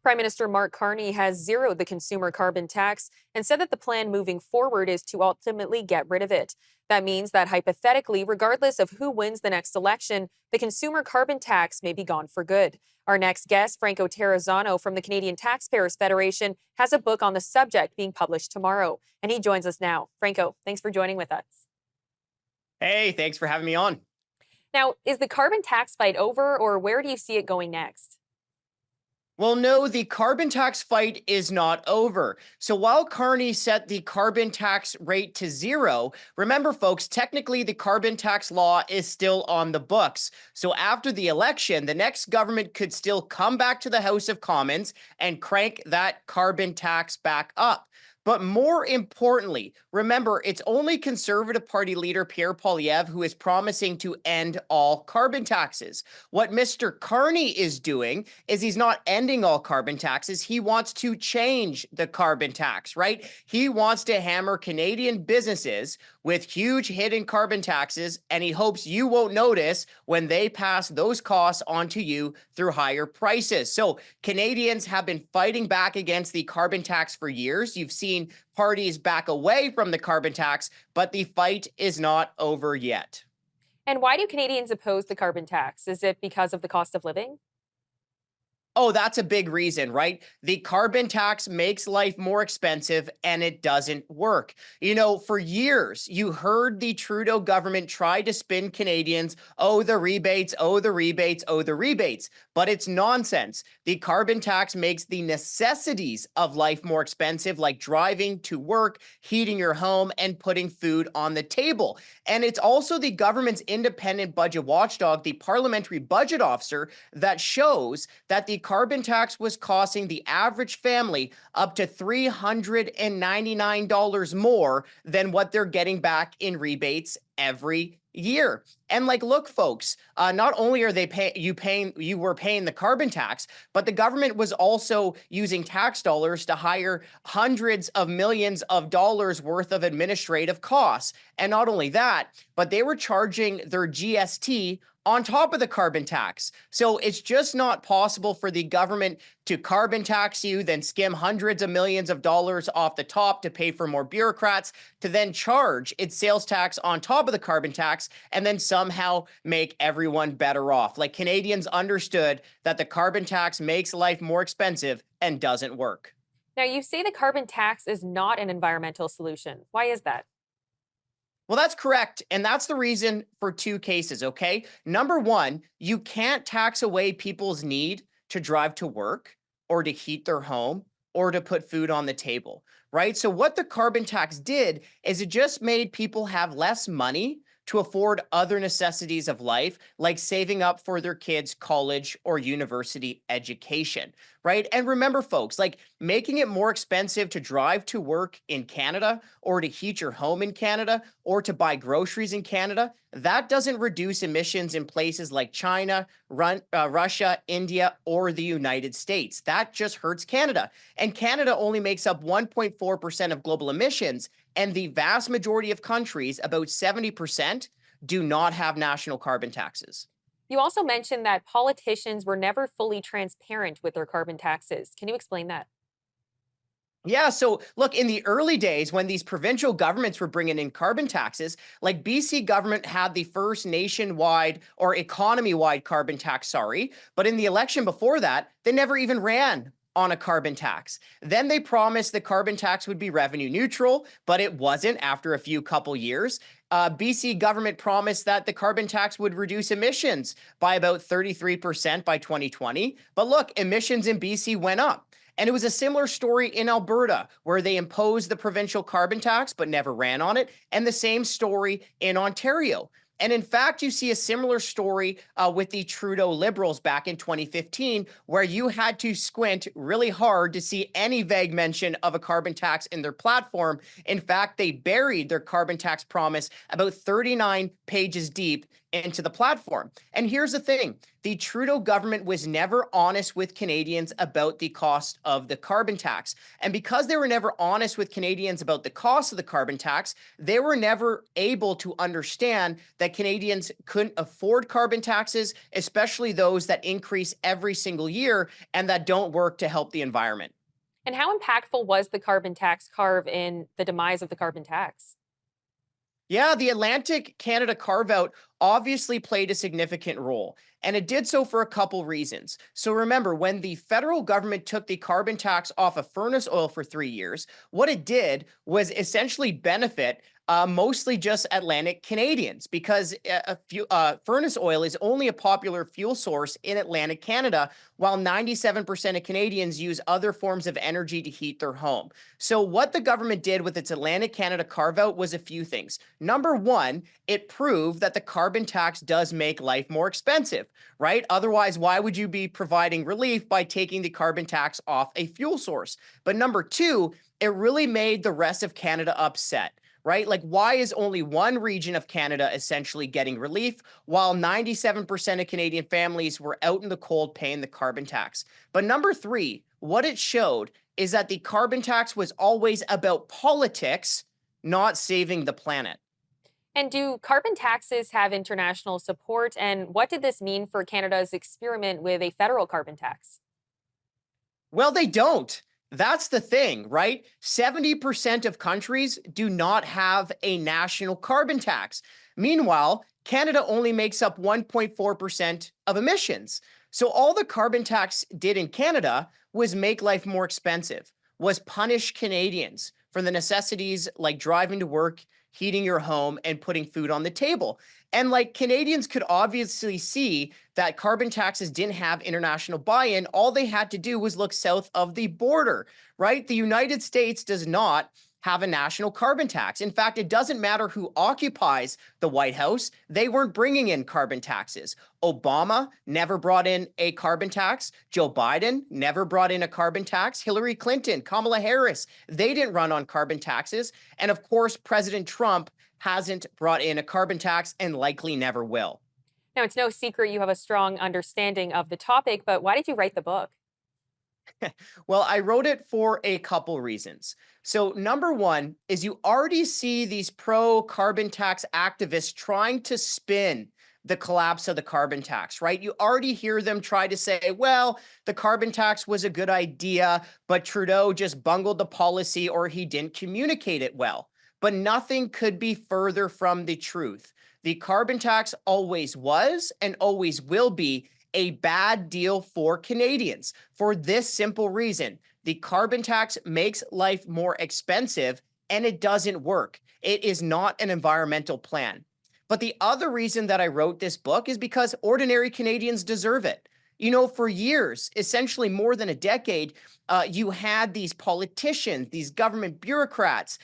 Prime Minister Mark Carney has zeroed the consumer carbon tax and said that the plan moving forward is to ultimately get rid of it. That means that hypothetically, regardless of who wins the next election, the consumer carbon tax may be gone for good. Our next guest, Franco Terrazzano from the Canadian Taxpayers Federation, has a book on the subject being published tomorrow, and he joins us now. Franco, thanks for joining with us. Hey, thanks for having me on. Now, is the carbon tax fight over, or where do you see it going next? Well, no, the carbon tax fight is not over. So while Carney set the carbon tax rate to zero, remember, folks, technically the carbon tax law is still on the books. So after the election, the next government could still come back to the House of Commons and crank that carbon tax back up. But more importantly, remember, it's only Conservative Party leader Pierre Poilievre who is promising to end all carbon taxes. What Mr. Carney is doing is he's not ending all carbon taxes. He wants to change the carbon tax, right? He wants to hammer Canadian businesses with huge hidden carbon taxes, and he hopes you won't notice when they pass those costs onto you through higher prices. So Canadians have been fighting back against the carbon tax for years. You've seen parties back away from the carbon tax, but the fight is not over yet. And why do Canadians oppose the carbon tax? Is it because of the cost of living? Oh, that's a big reason, right? The carbon tax makes life more expensive and it doesn't work. You know, for years, you heard the Trudeau government try to spin Canadians, oh, the rebates, oh, the rebates, oh, the rebates. But it's nonsense. The carbon tax makes the necessities of life more expensive, like driving to work, heating your home, and putting food on the table. And it's also the government's independent budget watchdog, the Parliamentary Budget Officer, that shows that the carbon tax was costing the average family up to $399 more than what they're getting back in rebates every year. And like, look, folks, not only are you were paying the carbon tax, but the government was also using tax dollars to hire hundreds of millions of dollars worth of administrative costs. And not only that, but they were charging their GST on top of the carbon tax. So it's just not possible for the government to carbon tax you, then skim hundreds of millions of dollars off the top to pay for more bureaucrats, to then charge its sales tax on top of the carbon tax, and then somehow make everyone better off. Like, Canadians understood that the carbon tax makes life more expensive and doesn't work. Now, you say the carbon tax is not an environmental solution. Why is that? Well, that's correct. And that's the reason for two cases, okay? Number one, you can't tax away people's need to drive to work or to heat their home or to put food on the table, right? So, what the carbon tax did is it just made people have less money to afford other necessities of life, like saving up for their kids' college or university education, right? And remember, folks, like, making it more expensive to drive to work in Canada or to heat your home in Canada or to buy groceries in Canada, that doesn't reduce emissions in places like China, Russia, India, or the United States. That just hurts Canada. And Canada only makes up 1.4% of global emissions. And the vast majority of countries, about 70%, do not have national carbon taxes. You also mentioned that politicians were never fully transparent with their carbon taxes. Can you explain that? Yeah, so look, in the early days when these provincial governments were bringing in carbon taxes, like BC government had the first nationwide or economy-wide carbon tax, sorry, but in the election before that, they never even ran on a carbon tax. Then they promised the carbon tax would be revenue neutral, but it wasn't after a few couple years. BC government promised that the carbon tax would reduce emissions by about 33% by 2020. But look, emissions in BC went up. And it was a similar story in Alberta, where they imposed the provincial carbon tax but never ran on it, and the same story in Ontario. And in fact, you see a similar story with the Trudeau Liberals back in 2015, where you had to squint really hard to see any vague mention of a carbon tax in their platform. In fact, they buried their carbon tax promise about 39 pages deep into the platform. And here's the thing, the Trudeau government was never honest with Canadians about the cost of the carbon tax. And because they were never honest with Canadians about the cost of the carbon tax, they were never able to understand that Canadians couldn't afford carbon taxes, especially those that increase every single year and that don't work to help the environment. And how impactful was the carbon tax carve in the demise of the carbon tax? Yeah, the Atlantic Canada carve out obviously played a significant role, and it did so for a couple reasons. So remember, when the federal government took the carbon tax off of furnace oil for 3 years, what it did was essentially benefit mostly just Atlantic Canadians because furnace oil is only a popular fuel source in Atlantic Canada, while 97% of Canadians use other forms of energy to heat their home. So, what the government did with its Atlantic Canada carve out was a few things. Number one, it proved that the carbon tax does make life more expensive, right? Otherwise, why would you be providing relief by taking the carbon tax off a fuel source? But number two, it really made the rest of Canada upset, right? Like, why is only one region of Canada essentially getting relief while 97% of Canadian families were out in the cold paying the carbon tax? But number three, what it showed is that the carbon tax was always about politics, not saving the planet. And do carbon taxes have international support? And what did this mean for Canada's experiment with a federal carbon tax? Well, they don't. That's the thing, right? 70% of countries do not have a national carbon tax. Meanwhile, Canada only makes up 1.4% of emissions. So all the carbon tax did in Canada was make life more expensive, was punish Canadians for the necessities like driving to work, heating your home, and putting food on the table. And like Canadians could obviously see that carbon taxes didn't have international buy in. All they had to do was look south of the border, right? The United States does not have a national carbon tax. In fact, it doesn't matter who occupies the White House, they weren't bringing in carbon taxes. Obama never brought in a carbon tax. Joe Biden never brought in a carbon tax. Hillary Clinton, Kamala Harris, they didn't run on carbon taxes. And of course, President Trump hasn't brought in a carbon tax and likely never will. Now, it's no secret you have a strong understanding of the topic, but why did you write the book? Well, I wrote it for a couple reasons. So, number one is you already see these pro carbon tax activists trying to spin the collapse of the carbon tax, right? You already hear them try to say, well, the carbon tax was a good idea, but Trudeau just bungled the policy or he didn't communicate it well. But nothing could be further from the truth. The carbon tax always was and always will be a bad deal for Canadians for this simple reason. The carbon tax makes life more expensive and it doesn't work. It is not an environmental plan. But the other reason that I wrote this book is because ordinary Canadians deserve it. You know, for years, essentially more than a decade, you had these politicians, these government bureaucrats,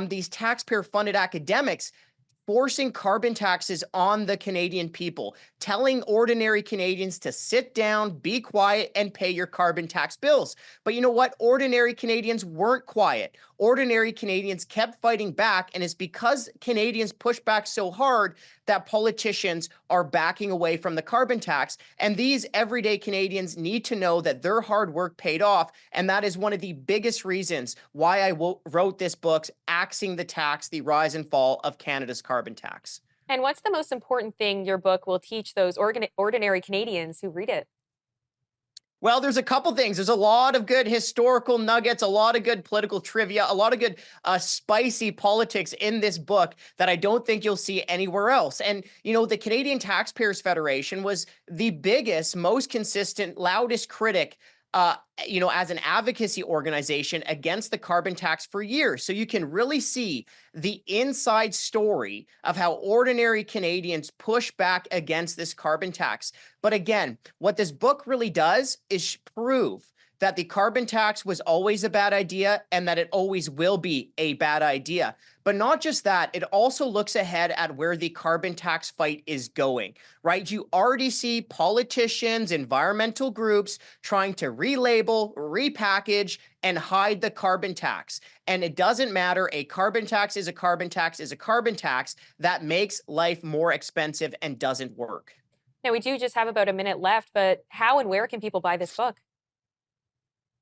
these taxpayer funded academics forcing carbon taxes on the Canadian people, telling ordinary Canadians to sit down, be quiet, and pay your carbon tax bills. But you know what? Ordinary Canadians weren't quiet. Ordinary Canadians kept fighting back, and it's because Canadians pushed back so hard that politicians are backing away from the carbon tax. And these everyday Canadians need to know that their hard work paid off. And that is one of the biggest reasons why I wrote this book, Axing the Tax, The Rise and Fall of Canada's Carbon Tax. And what's the most important thing your book will teach those ordinary Canadians who read it? Well, there's a couple things. There's a lot of good historical nuggets, a lot of good political trivia, a lot of good spicy politics in this book that I don't think you'll see anywhere else. And, you know, the Canadian Taxpayers Federation was the biggest, most consistent, loudest critic as an advocacy organization against the carbon tax for years. So you can really see the inside story of how ordinary Canadians push back against this carbon tax. But again, what this book really does is prove that the carbon tax was always a bad idea and that it always will be a bad idea. But not just that, it also looks ahead at where the carbon tax fight is going, right? You already see politicians, environmental groups trying to relabel label, repackage, and hide the carbon tax. And it doesn't matter. A carbon tax is a carbon tax is a carbon tax that makes life more expensive and doesn't work. Now, we do just have about a minute left, but how and where can people buy this book?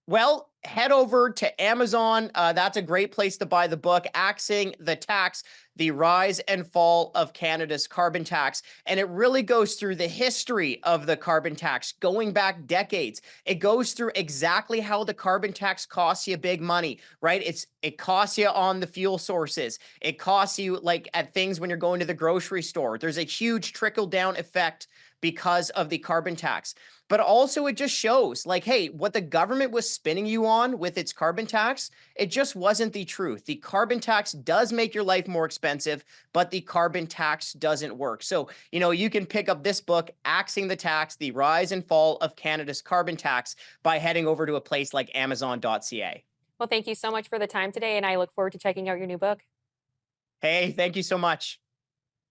Well, head over to Amazon. That's a great place to buy the book, Axing the Tax, The Rise and Fall of Canada's Carbon Tax. And it really goes through the history of the carbon tax, going back decades. It goes through exactly how the carbon tax costs you big money, right? It costs you on the fuel sources. It costs you like at things when you're going to the grocery store. There's a huge trickle down effect because of the carbon tax. But also, it just shows like, hey, what the government was spinning you on with its carbon tax, it just wasn't the truth. The carbon tax does make your life more expensive, but the carbon tax doesn't work. So, you can pick up this book, Axing the Tax, The Rise and Fall of Canada's Carbon Tax, by heading over to a place like Amazon.ca. Well, thank you so much for the time today, and I look forward to checking out your new book. Hey, thank you so much.